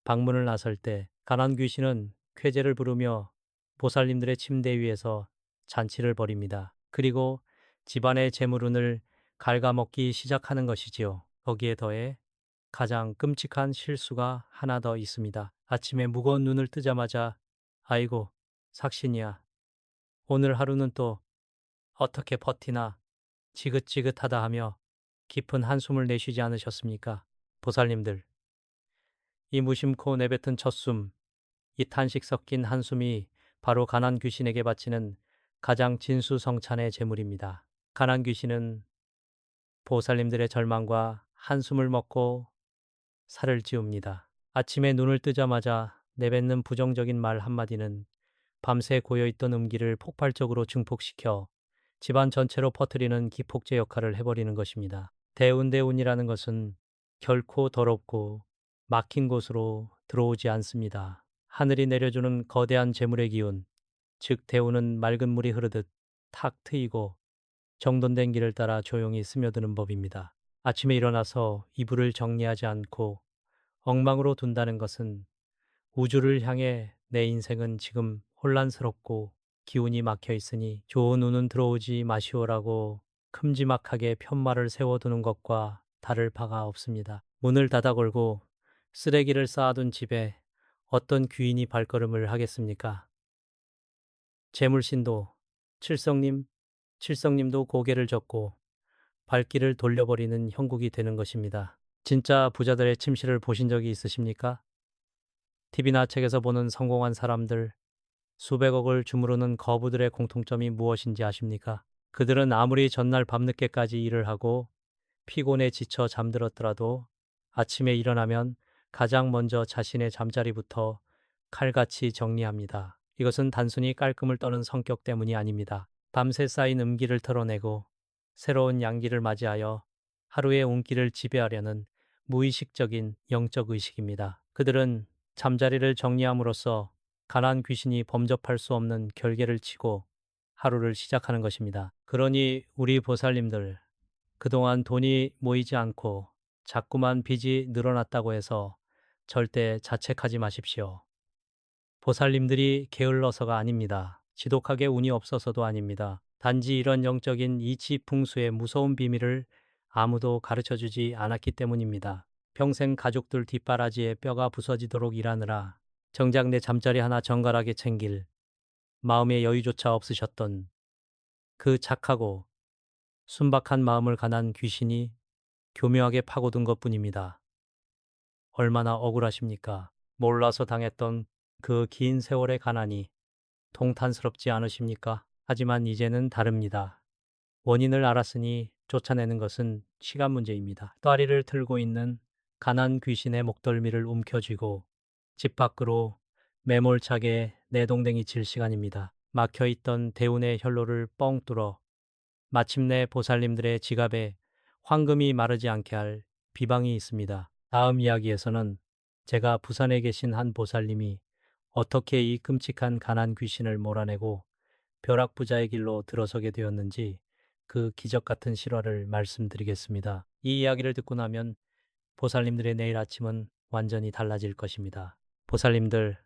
방문을 나설 때 가난 귀신은 쾌재를 부르며 보살님들의 침대 위에서 잔치를 벌입니다. 그리고 집안의 재물운을 갉아먹기 시작하는 것이지요. 거기에 더해 가장 끔찍한 실수가 하나 더 있습니다. 아침에 무거운 눈을 뜨자마자 아이고 삭신이야. 오늘 하루는 또 어떻게 버티나 지긋지긋하다 하며 깊은 한숨을 내쉬지 않으셨습니까? 보살님들. 이 무심코 내뱉은 첫숨, 이 탄식 섞인 한숨이 바로 가난 귀신에게 바치는 가장 진수성찬의 제물입니다. 가난 귀신은 보살님들의 절망과 한숨을 먹고 살을 찌웁니다. 아침에 눈을 뜨자마자 내뱉는 부정적인 말 한마디는 밤새 고여있던 음기를 폭발적으로 증폭시켜 집안 전체로 퍼뜨리는 기폭제 역할을 해버리는 것입니다. 대운대운이라는 것은 결코 더럽고 막힌 곳으로 들어오지 않습니다. 하늘이 내려주는 거대한 재물의 기운, 즉 대운은 맑은 물이 흐르듯 탁 트이고 정돈된 길을 따라 조용히 스며드는 법입니다. 아침에 일어나서 이불을 정리하지 않고 엉망으로 둔다는 것은 우주를 향해 내 인생은 지금 혼란스럽고 기운이 막혀 있으니 좋은 운은 들어오지 마시오라고 큼지막하게 편말을 세워두는 것과 다를 바가 없습니다. 문을 닫아 걸고 쓰레기를 쌓아둔 집에 어떤 귀인이 발걸음을 하겠습니까? 재물신도 칠성님도 고개를 젓고 발길을 돌려버리는 형국이 되는 것입니다. 진짜 부자들의 침실을 보신 적이 있으십니까? TV나 책에서 보는 성공한 사람들, 수백억을 주무르는 거부들의 공통점이 무엇인지 아십니까? 그들은 아무리 전날 밤늦게까지 일을 하고 피곤에 지쳐 잠들었더라도 아침에 일어나면 가장 먼저 자신의 잠자리부터 칼같이 정리합니다. 이것은 단순히 깔끔을 떠는 성격 때문이 아닙니다. 밤새 쌓인 음기를 털어내고 새로운 양기를 맞이하여 하루의 운기를 지배하려는 무의식적인 영적 의식입니다. 그들은 잠자리를 정리함으로써 가난 귀신이 범접할 수 없는 결계를 치고 하루를 시작하는 것입니다. 그러니 우리 보살님들, 그동안 돈이 모이지 않고 자꾸만 빚이 늘어났다고 해서 절대 자책하지 마십시오. 보살님들이 게을러서가 아닙니다. 지독하게 운이 없어서도 아닙니다. 단지 이런 영적인 이치풍수의 무서운 비밀을 아무도 가르쳐주지 않았기 때문입니다. 평생 가족들 뒷바라지에 뼈가 부서지도록 일하느라 정작 내 잠자리 하나 정갈하게 챙길 마음의 여유조차 없으셨던 그 착하고 순박한 마음을 가난 귀신이 교묘하게 파고든 것뿐입니다. 얼마나 억울하십니까? 몰라서 당했던 그 긴 세월의 가난이 통탄스럽지 않으십니까? 하지만 이제는 다릅니다. 원인을 알았으니 쫓아내는 것은 시간 문제입니다. 또아리를 틀고 있는 가난 귀신의 목덜미를 움켜쥐고 집 밖으로 매몰차게 내동댕이 칠 시간입니다. 막혀있던 대운의 혈로를 뻥 뚫어 마침내 보살님들의 지갑에 황금이 마르지 않게 할 비방이 있습니다. 다음 이야기에서는 제가 부산에 계신 한 보살님이 어떻게 이 끔찍한 가난 귀신을 몰아내고 벼락부자의 길로 들어서게 되었는지 그 기적 같은 실화를 말씀드리겠습니다. 이 이야기를 듣고 나면 보살님들의 내일 아침은 완전히 달라질 것입니다. 보살님들,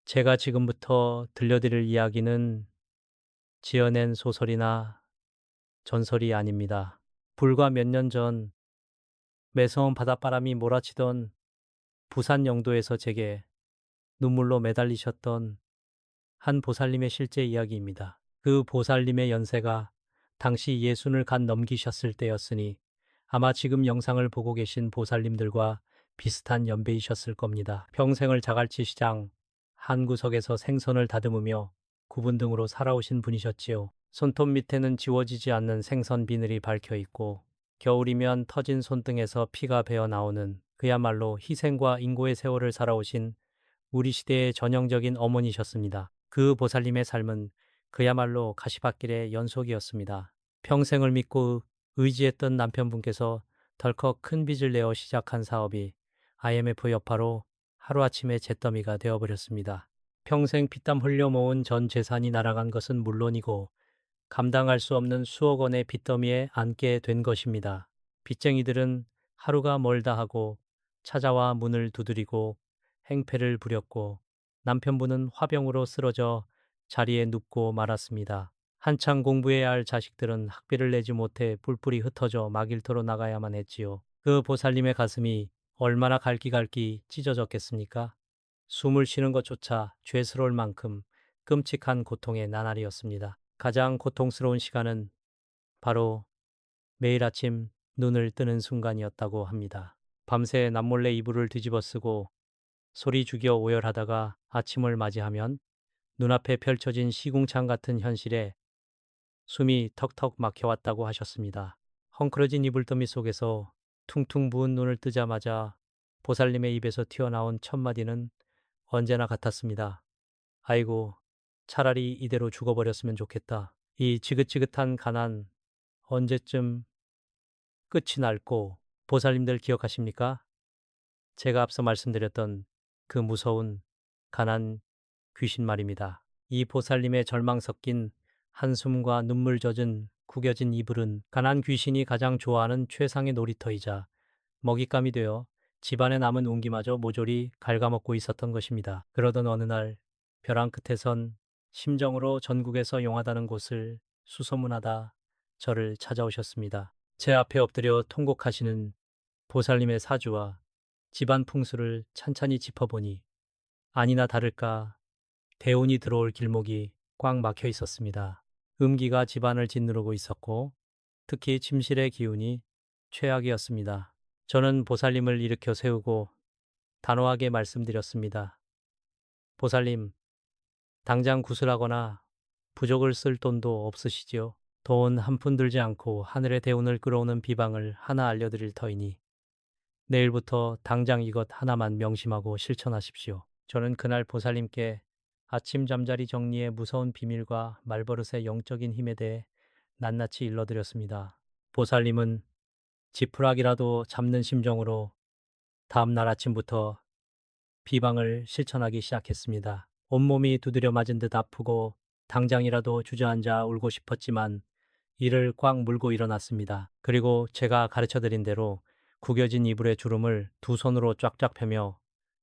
제가 지금부터 들려드릴 이야기는 지어낸 소설이나 전설이 아닙니다. 불과 몇 년 전 매서운 바닷바람이 몰아치던 부산 영도에서 제게 눈물로 매달리셨던 한 보살님의 실제 이야기입니다. 그 보살님의 연세가 당시 예순을 간 넘기셨을 때였으니 아마 지금 영상을 보고 계신 보살님들과 비슷한 연배이셨을 겁니다. 평생을 자갈치 시장 한 구석에서 생선을 다듬으며 구분 등으로 살아오신 분이셨지요. 손톱 밑에는 지워지지 않는 생선 비늘이 박혀 있고 겨울이면 터진 손등에서 피가 배어 나오는 그야말로 희생과 인고의 세월을 살아오신 우리 시대의 전형적인 어머니셨습니다. 그 보살님의 삶은 그야말로 가시밭길의 연속이었습니다. 평생을 믿고 의지했던 남편분께서 덜컥 큰 빚을 내어 시작한 사업이 IMF 여파로 하루아침에 잿더미가 되어버렸습니다. 평생 피땀 흘려 모은 전 재산이 날아간 것은 물론이고 감당할 수 없는 수억 원의 빚더미에 앉게 된 것입니다. 빚쟁이들은 하루가 멀다 하고 찾아와 문을 두드리고 행패를 부렸고 남편분은 화병으로 쓰러져 자리에 눕고 말았습니다. 한창 공부해야 할 자식들은 학비를 내지 못해 뿔뿔이 흩어져 막 일터로 나가야만 했지요. 그 보살님의 가슴이 얼마나 갈기갈기 찢어졌겠습니까? 숨을 쉬는 것조차 죄스러울 만큼 끔찍한 고통의 나날이었습니다. 가장 고통스러운 시간은 바로 매일 아침 눈을 뜨는 순간이었다고 합니다. 밤새 남몰래 이불을 뒤집어 쓰고 소리 죽여 오열하다가 아침을 맞이하면 눈앞에 펼쳐진 시궁창 같은 현실에 숨이 턱턱 막혀왔다고 하셨습니다. 헝클어진 이불더미 속에서 퉁퉁 부은 눈을 뜨자마자 보살님의 입에서 튀어나온 첫 마디는 언제나 같았습니다. 아이고, 차라리 이대로 죽어버렸으면 좋겠다. 이 지긋지긋한 가난 언제쯤 끝이 날고 보살님들 기억하십니까? 제가 앞서 말씀드렸던 그 무서운 가난 귀신 말입니다. 이 보살님의 절망 섞인 한숨과 눈물 젖은 구겨진 이불은 가난 귀신이 가장 좋아하는 최상의 놀이터이자 먹잇감이 되어 집안에 남은 운기마저 모조리 갉아먹고 있었던 것입니다. 그러던 어느 날 벼랑 끝에선 심정으로 전국에서 용하다는 곳을 수소문하다 저를 찾아오셨습니다. 제 앞에 엎드려 통곡하시는 보살님의 사주와 집안 풍수를 찬찬히 짚어보니 아니나 다를까 대운이 들어올 길목이 꽉 막혀 있었습니다. 음기가 집안을 짓누르고 있었고 특히 침실의 기운이 최악이었습니다. 저는 보살님을 일으켜 세우고 단호하게 말씀드렸습니다. 보살님, 당장 구슬하거나 부적을 쓸 돈도 없으시지요? 돈 한 푼 들지 않고 하늘의 대운을 끌어오는 비방을 하나 알려드릴 터이니 내일부터 당장 이것 하나만 명심하고 실천하십시오. 저는 그날 보살님께 아침 잠자리 정리의 무서운 비밀과 말버릇의 영적인 힘에 대해 낱낱이 일러드렸습니다. 보살님은 지푸라기라도 잡는 심정으로 다음 날 아침부터 비방을 실천하기 시작했습니다. 온몸이 두드려 맞은 듯 아프고 당장이라도 주저앉아 울고 싶었지만 이를 꽉 물고 일어났습니다. 그리고 제가 가르쳐드린 대로 구겨진 이불의 주름을 두 손으로 쫙쫙 펴며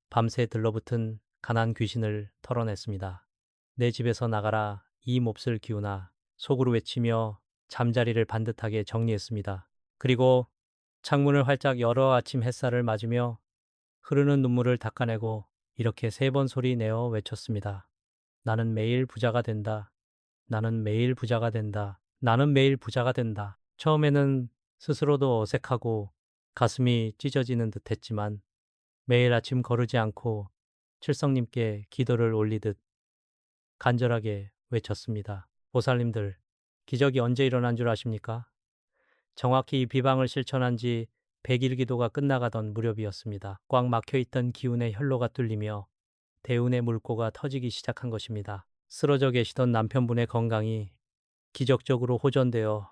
밤새 들러붙은 가난 귀신을 털어냈습니다. 내 집에서 나가라 이 몹쓸 기운아 속으로 외치며 잠자리를 반듯하게 정리했습니다. 그리고 창문을 활짝 열어 아침 햇살을 맞으며 흐르는 눈물을 닦아내고 이렇게 3번 소리 내어 외쳤습니다. 나는 매일 부자가 된다. 나는 매일 부자가 된다. 나는 매일 부자가 된다. 처음에는 스스로도 어색하고 가슴이 찢어지는 듯 했지만 매일 아침 거르지 않고 칠성님께 기도를 올리듯 간절하게 외쳤습니다. 보살님들, 기적이 언제 일어난 줄 아십니까? 정확히 이 비방을 실천한 지 100일 기도가 끝나가던 무렵이었습니다. 꽉 막혀있던 기운의 혈로가 뚫리며 대운의 물꼬가 터지기 시작한 것입니다. 쓰러져 계시던 남편분의 건강이 기적적으로 호전되어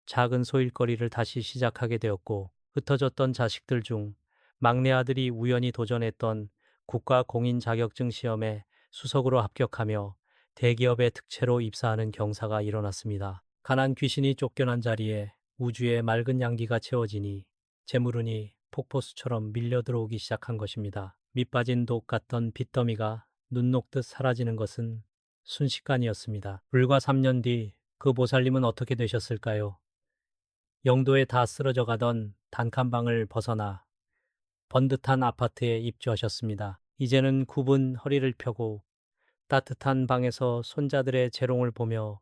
작은 소일거리를 다시 시작하게 되었고 흩어졌던 자식들 중 막내 아들이 우연히 도전했던 국가 공인 자격증 시험에 수석으로 합격하며 대기업의 특채로 입사하는 경사가 일어났습니다. 가난 귀신이 쫓겨난 자리에 우주의 맑은 양기가 채워지니 재물운이 폭포수처럼 밀려 들어오기 시작한 것입니다. 밑빠진 독 같던 빚더미가 눈 녹듯 사라지는 것은 순식간이었습니다. 불과 3년 뒤 그 보살님은 어떻게 되셨을까요? 영도에 다 쓰러져 가던 단칸방을 벗어나 번듯한 아파트에 입주하셨습니다. 이제는 굽은 허리를 펴고 따뜻한 방에서 손자들의 재롱을 보며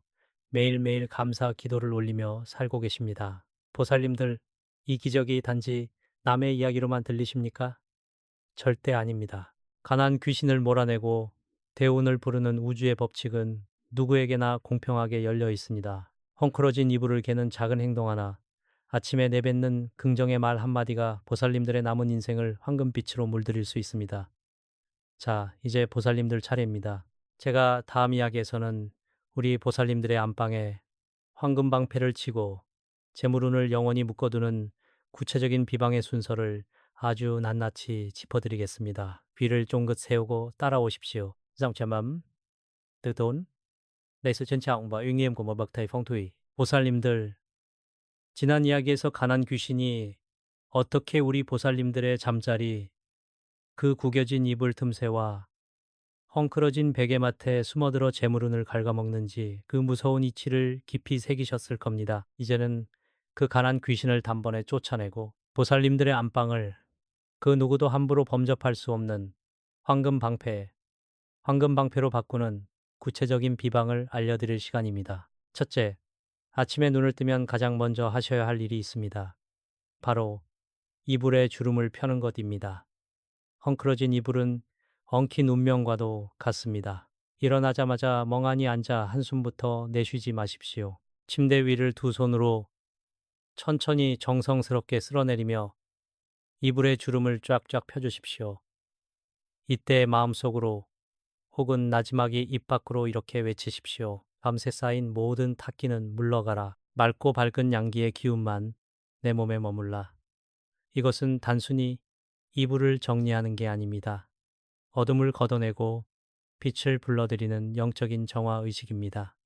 매일매일 감사 기도를 올리며 살고 계십니다. 보살님들, 이 기적이 단지 남의 이야기로만 들리십니까? 절대 아닙니다. 가난 귀신을 몰아내고 대운을 부르는 우주의 법칙은 누구에게나 공평하게 열려 있습니다. 헝클어진 이불을 개는 작은 행동 하나, 아침에 내뱉는 긍정의 말 한마디가 보살님들의 남은 인생을 황금빛으로 물들일 수 있습니다. 자, 이제 보살님들 차례입니다. 제가 다음 이야기에서는 우리 보살님들의 안방에 황금방패를 치고 재물운을 영원히 묶어두는 구체적인 비방의 순서를 아주 낱낱이 짚어드리겠습니다. 귀를 쫑긋 세우고 따라오십시오. dòng trầm ấm, từ tốn, đầy sự trân trọng và uy nghiêm của một bậc thầy phong thủy. 보살님들, 지난 이야기에서 가난 귀신이 어떻게 우리 보살님들의 잠자리, 그 구겨진 이불 틈새와 헝클어진 베개맡에 숨어들어 재물운을 갉아먹는지 그 무서운 이치를 깊이 새기셨을 겁니다. 이제는 그 가난 귀신을 단번에 쫓아내고 보살님들의 안방을 그 누구도 함부로 범접할 수 없는 황금방패로 바꾸는 구체적인 비방을 알려드릴 시간입니다. 첫째, 아침에 눈을 뜨면 가장 먼저 하셔야 할 일이 있습니다. 바로 이불에 주름을 펴는 것입니다. 헝클어진 이불은 엉킨 운명과도 같습니다. 일어나자마자 멍하니 앉아 한숨부터 내쉬지 마십시오. 침대 위를 두 손으로 천천히 정성스럽게 쓸어내리며 이불의 주름을 쫙쫙 펴주십시오. 이때 마음속으로 혹은 나지막이 입 밖으로 이렇게 외치십시오. 밤새 쌓인 모든 탁기는 물러가라. 맑고 밝은 양기의 기운만 내 몸에 머물라. 이것은 단순히 이불을 정리하는 게 아닙니다. 어둠을 걷어내고 빛을 불러들이는 영적인 정화 의식입니다.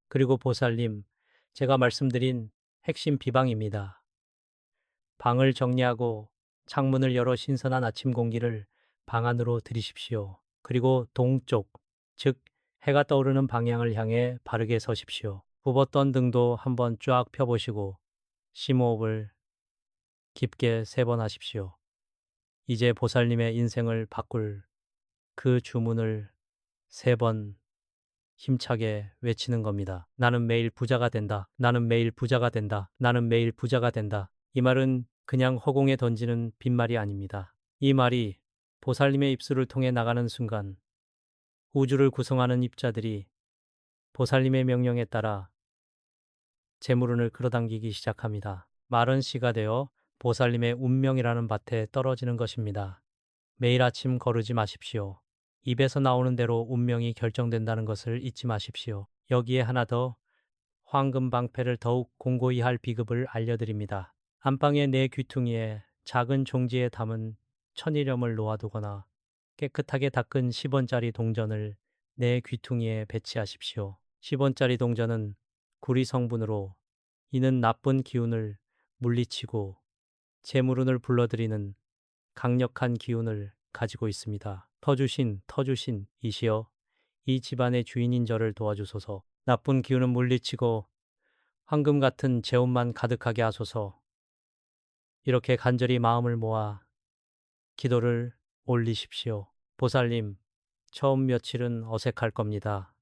그리고 보살님, 제가 말씀드린 핵심 비방입니다. 방을 정리하고 창문을 열어 신선한 아침 공기를 방 안으로 들이십시오. 그리고 동쪽, 즉 해가 떠오르는 방향을 향해 바르게 서십시오. 굽었던 등도 한번 쫙 펴보시고 심호흡을 깊게 3번 하십시오. 이제 보살님의 인생을 바꿀 그 주문을 3번 힘차게 외치는 겁니다. 나는 매일 부자가 된다. 나는 매일 부자가 된다. 나는 매일 부자가 된다. 이 말은 그냥 허공에 던지는 빈말이 아닙니다. 이 말이 보살님의 입술을 통해 나가는 순간 우주를 구성하는 입자들이 보살님의 명령에 따라 재물운을 끌어당기기 시작합니다. 마른 씨가 되어 보살님의 운명이라는 밭에 떨어지는 것입니다. 매일 아침 거르지 마십시오. 입에서 나오는 대로 운명이 결정된다는 것을 잊지 마십시오. 여기에 하나 더 황금방패를 더욱 공고히 할 비급을 알려드립니다. 안방의 내 귀퉁이에 작은 종지에 담은 천일염을 놓아두거나 깨끗하게 닦은 10원짜리 동전을 내 귀퉁이에 배치하십시오. 10원짜리 동전은 구리 성분으로 이는 나쁜 기운을 물리치고 재물운을 불러들이는 강력한 기운을 가지고 있습니다. 터주신이시여 이 집안의 주인인 저를 도와주소서. 나쁜 기운은 물리치고 황금 같은 재운만 가득하게 하소서. 이렇게 간절히 마음을 모아 기도를 올리십시오. 보살님, 처음 며칠은 어색할 겁니다.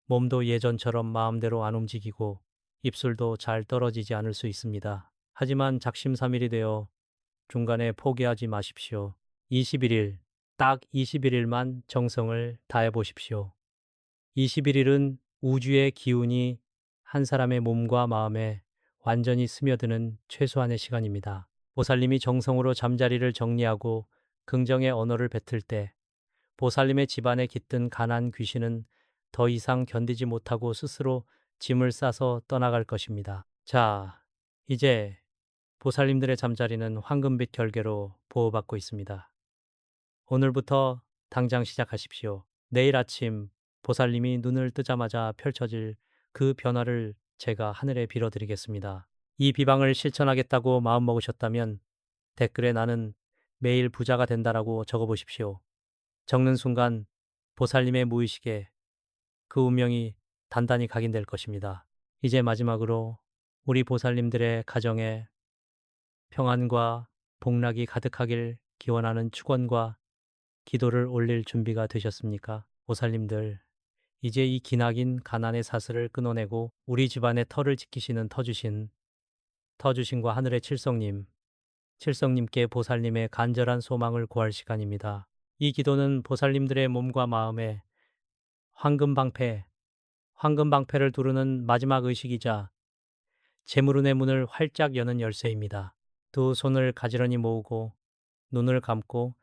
몸도 예전처럼 마음대로 안 움직이고 입술도 잘 떨어지지 않을 수 있습니다. 하지만 작심삼일이 되어 중간에 포기하지 마십시오. 21일, 딱 21일만 정성을 다해 보십시오. 21일은 우주의 기운이 한 사람의 몸과 마음에 완전히 스며드는 최소한의 시간입니다. 보살님이 정성으로 잠자리를 정리하고 긍정의 언어를 뱉을 때 보살님의 집안에 깃든 가난 귀신은 더 이상 견디지 못하고 스스로 짐을 싸서 떠나갈 것입니다. 자, 이제 보살님들의 잠자리는 황금빛 결계로 보호받고 있습니다. 오늘부터 당장 시작하십시오. 내일 아침 보살님이 눈을 뜨자마자 펼쳐질 그 변화를 제가 하늘에 빌어드리겠습니다. 이 비방을 실천하겠다고 마음먹으셨다면 댓글에 나는 매일 부자가 된다라고 적어보십시오. 적는 순간 보살님의 무의식에 그 운명이 단단히 각인될 것입니다. 이제 마지막으로 우리 보살님들의 가정에 평안과 복락이 가득하길 기원하는 축원과 기도를 올릴 준비가 되셨습니까? 보살님들, 이제 이 기나긴 가난의 사슬을 끊어내고 우리 집안의 터를 지키시는 터주신과 하늘의 칠성님께 보살님의 간절한 소망을 구할 시간입니다. 이 기도는 보살님들의 몸과 마음에 황금방패를 두르는 마지막 의식이자 재물운의 문을 활짝 여는 열쇠입니다. 두 손을 가지런히 모으고 눈을 감고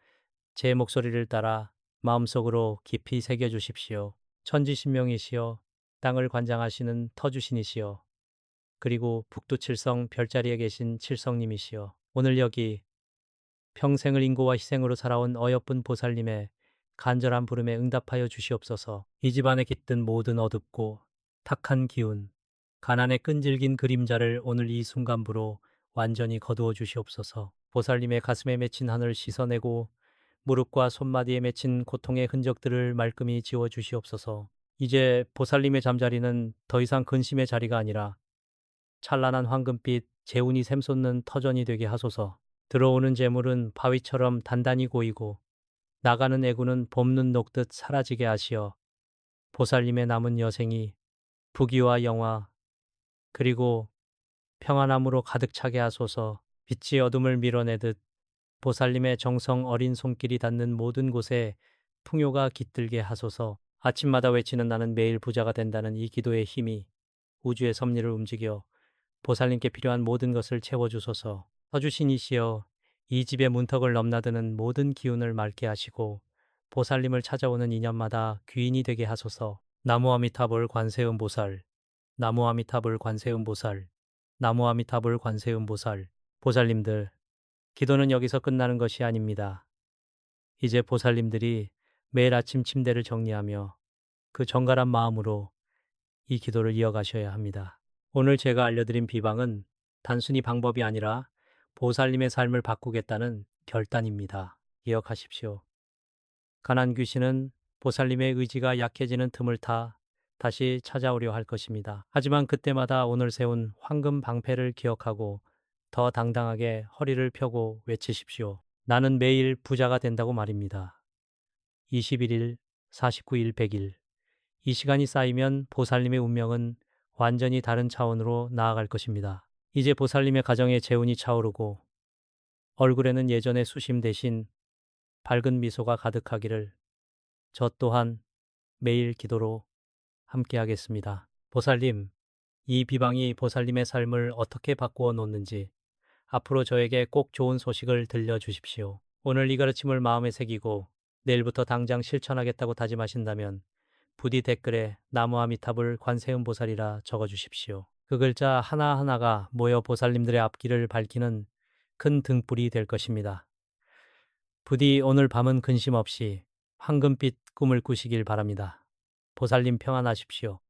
제 목소리를 따라 마음속으로 깊이 새겨주십시오. 천지신명이시여 땅을 관장하시는 터주신이시여 그리고 북두칠성 별자리에 계신 칠성님이시여 오늘 여기 평생을 인고와 희생으로 살아온 어여쁜 보살님의 간절한 부름에 응답하여 주시옵소서. 이 집안에 깃든 모든 어둡고 탁한 기운, 가난의 끈질긴 그림자를 오늘 이 순간부로 완전히 거두어 주시옵소서. 보살님의 가슴에 맺힌 한을 씻어내고 무릎과 손마디에 맺힌 고통의 흔적들을 말끔히 지워 주시옵소서. 이제 보살님의 잠자리는 더 이상 근심의 자리가 아니라 찬란한 황금빛 재운이 샘솟는 터전이 되게 하소서. 들어오는 재물은 바위처럼 단단히 고이고 나가는 애구는 봄눈 녹듯 사라지게 하시어 보살님의 남은 여생이 부귀와 영화 그리고 평안함으로 가득 차게 하소서. 빛이 어둠을 밀어내듯 보살님의 정성 어린 손길이 닿는 모든 곳에 풍요가 깃들게 하소서. 아침마다 외치는 나는 매일 부자가 된다는 이 기도의 힘이 우주의 섭리를 움직여 보살님께 필요한 모든 것을 채워주소서. 서주신 이시여 이 집의 문턱을 넘나드는 모든 기운을 맑게 하시고 보살님을 찾아오는 인연마다 귀인이 되게 하소서. 나무 아미타불 관세음보살, 나무 아미타불 관세음보살, 나무 아미타불 관세음보살. 보살님들, 기도는 여기서 끝나는 것이 아닙니다. 이제 보살님들이 매일 아침 침대를 정리하며 그 정갈한 마음으로 이 기도를 이어가셔야 합니다. 오늘 제가 알려드린 비방은 단순히 방법이 아니라 보살님의 삶을 바꾸겠다는 결단입니다. 기억하십시오. 가난 귀신은 보살님의 의지가 약해지는 틈을 타 다시 찾아오려 할 것입니다. 하지만 그때마다 오늘 세운 황금 방패를 기억하고 더 당당하게 허리를 펴고 외치십시오. 나는 매일 부자가 된다고 말입니다. 21일, 49일, 100일. 이 시간이 쌓이면 보살님의 운명은 완전히 다른 차원으로 나아갈 것입니다. 이제 보살님의 가정에 재운이 차오르고 얼굴에는 예전의 수심 대신 밝은 미소가 가득하기를 저 또한 매일 기도로 함께하겠습니다. 보살님, 이 비방이 보살님의 삶을 어떻게 바꾸어 놓는지 앞으로 저에게 꼭 좋은 소식을 들려주십시오. 오늘 이 가르침을 마음에 새기고 내일부터 당장 실천하겠다고 다짐하신다면 부디 댓글에 나무 아미타불 관세음보살이라 적어주십시오. 그 글자 하나하나가 모여 보살님들의 앞길을 밝히는 큰 등불이 될 것입니다. 부디 오늘 밤은 근심 없이 황금빛 꿈을 꾸시길 바랍니다. 보살님 평안하십시오.